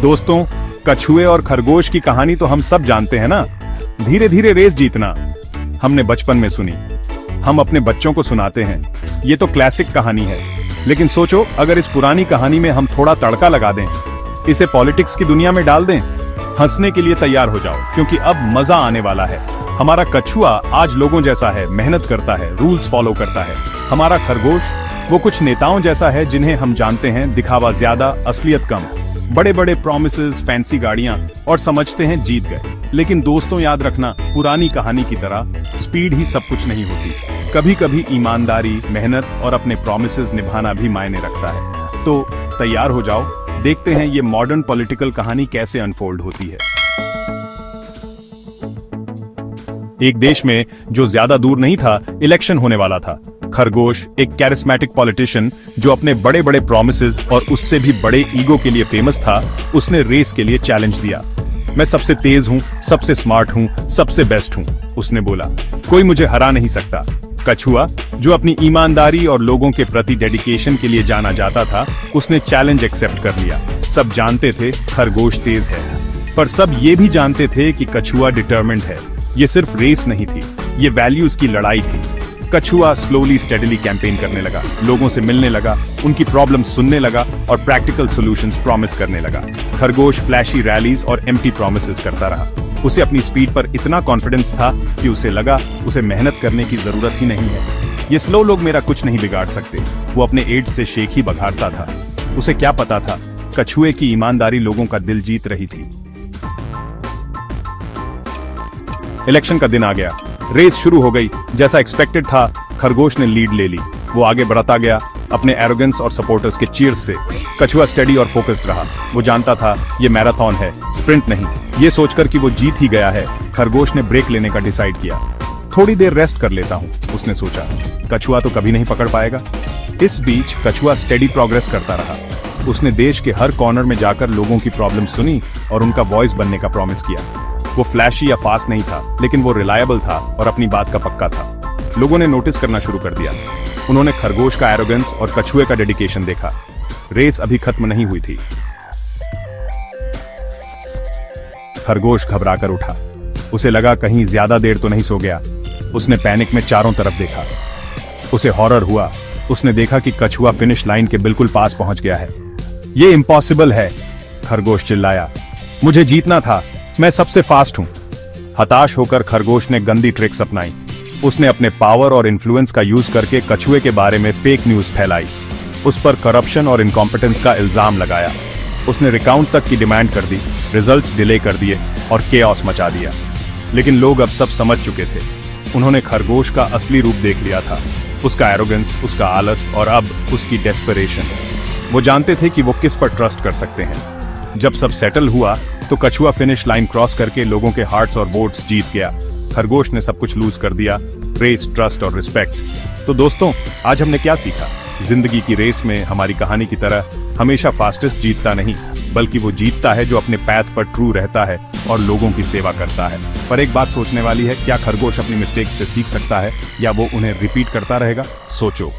दोस्तों, कछुए और खरगोश की कहानी तो हम सब जानते हैं ना। धीरे धीरे रेस जीतना हमने बचपन में सुनी, हम अपने बच्चों को सुनाते हैं। ये तो क्लासिक कहानी है। लेकिन सोचो, अगर इस पुरानी कहानी में हम थोड़ा तड़का लगा दें, इसे पॉलिटिक्स की दुनिया में डाल दें, हंसने के लिए तैयार हो जाओ, क्योंकि अब मजा आने वाला है। हमारा कछुआ आज लोगों जैसा है, मेहनत करता है, रूल्स फॉलो करता है। हमारा खरगोश वो कुछ नेताओं जैसा है जिन्हें हम जानते हैं, दिखावा ज्यादा, असलियत कम, बड़े बड़े प्रॉमिसेस, फैंसी गाड़ियां, और समझते हैं जीत गए। लेकिन दोस्तों, याद रखना, पुरानी कहानी की तरह स्पीड ही सब कुछ नहीं होती। कभी कभी ईमानदारी, मेहनत और अपने प्रॉमिसेस निभाना भी मायने रखता है। तो तैयार हो जाओ, देखते हैं ये मॉडर्न पॉलिटिकल कहानी कैसे अनफोल्ड होती है। एक देश में जो ज्यादा दूर नहीं था, इलेक्शन होने वाला था। खरगोश, एक कैरिस्मेटिक पॉलिटिशियन जो अपने बड़े बड़े प्रॉमिसेस और उससे भी बड़े ईगो के लिए फेमस था, उसने रेस के लिए चैलेंज दिया। मैं सबसे तेज हूं, सबसे स्मार्ट हूं, सबसे बेस्ट हूं, उसने बोला। कोई मुझे हरा नहीं सकता। कछुआ, जो अपनी ईमानदारी और लोगों के प्रति डेडिकेशन के लिए जाना जाता था, उसने चैलेंज एक्सेप्ट कर लिया। सब जानते थे खरगोश तेज है, पर सब ये भी जानते थे कि कछुआ डिटरमिन्ड है। ये सिर्फ रेस नहीं थी, ये वैल्यूज की लड़ाई थी। कछुआ स्लोली स्टेडली कैंपेन करने लगा, लोगों से मिलने लगा, उनकी प्रॉब्लम सुनने लगा और प्रैक्टिकल सॉल्यूशंस प्रॉमिस करने लगा। खरगोश फ्लैशी रैलीज और एम्प्टी प्रॉमिसेस करता रहा। उसे अपनी स्पीड पर इतना कॉन्फिडेंस था कि उसे लगा उसे मेहनत करने की जरूरत ही नहीं है। ये स्लो लोग मेरा कुछ नहीं बिगाड़ सकते। वो अपने एज से शेख ही बघाड़ता था। उसे क्या पता था, कछुए की ईमानदारी लोगों का दिल जीत रही थी। इलेक्शन का दिन आ गया, रेस शुरू हो गई। जैसा एक्सपेक्टेड था, खरगोश ने लीड ले ली। वो आगे बढ़ता गया अपने एरोगेंस और सपोर्टर्स के चीयर्स से। कछुआ स्टेडी और फोकस्ड रहा। वो जानता था ये मैराथन है, स्प्रिंट नहीं। ये सोचकर कि वो जीत ही गया है, खरगोश ने ब्रेक लेने का डिसाइड किया। थोड़ी देर रेस्ट कर लेता हूँ, उसने सोचा। कछुआ तो कभी नहीं पकड़ पाएगा। इस बीच कछुआ स्टेडी प्रोग्रेस करता रहा। उसने देश के हर कॉर्नर में जाकर लोगों की प्रॉब्लम सुनी और उनका वॉइस बनने का प्रॉमिस किया। वो फ्लैशी या फास्ट नहीं था, लेकिन वो रिलायबल था और अपनी बात का पक्का था। लोगों ने नोटिस करना शुरू कर दिया। उन्होंने खरगोश का एरोगेंस और कछुए का डेडिकेशन देखा। रेस अभी खत्म नहीं हुई थी। खरगोश घबराकर उठा। उसे लगा कहीं ज्यादा देर तो नहीं सो गया। उसने पैनिक में चारों तरफ देखा। उसे हॉरर हुआ। उसने देखा कि कछुआ फिनिश लाइन के बिल्कुल पास पहुंच गया है। ये इम्पॉसिबल है, खरगोश चिल्लाया। मुझे जीतना था, मैं सबसे फास्ट हूं। हताश होकर खरगोश ने गंदी ट्रिक्स अपनाई। उसने अपने पावर और इन्फ्लुएंस का यूज करके कछुए के बारे में फेक न्यूज फैलाई। उस पर करप्शन और इनकॉम्पिटेंस का इल्जाम लगाया। उसने रिकाउंट तक की डिमांड कर दी, रिजल्ट्स डिले कर दिए और केओस मचा दिया। लेकिन लोग अब सब समझ चुके थे। उन्होंने खरगोश का असली रूप देख लिया था, उसका एरोगेंस, उसका आलस और अब उसकी डेस्परेशन। वो जानते थे कि वो किस पर ट्रस्ट कर सकते हैं। जब सब सेटल हुआ तो कछुआ फिनिश लाइन क्रॉस करके लोगों के हार्ट्स और वोट्स जीत गया। खरगोश ने सब कुछ लूज कर दिया, रेस, ट्रस्ट और रिस्पेक्ट। तो दोस्तों, आज हमने क्या सीखा? जिंदगी की रेस में हमारी कहानी की तरह हमेशा फास्टेस्ट जीतता नहीं, बल्कि वो जीतता है जो अपने पैथ पर ट्रू रहता है और लोगों की सेवा करता है। पर एक बात सोचने वाली है, क्या खरगोश अपनी मिस्टेक्स से सीख सकता है या वो उन्हें रिपीट करता रहेगा? सोचो।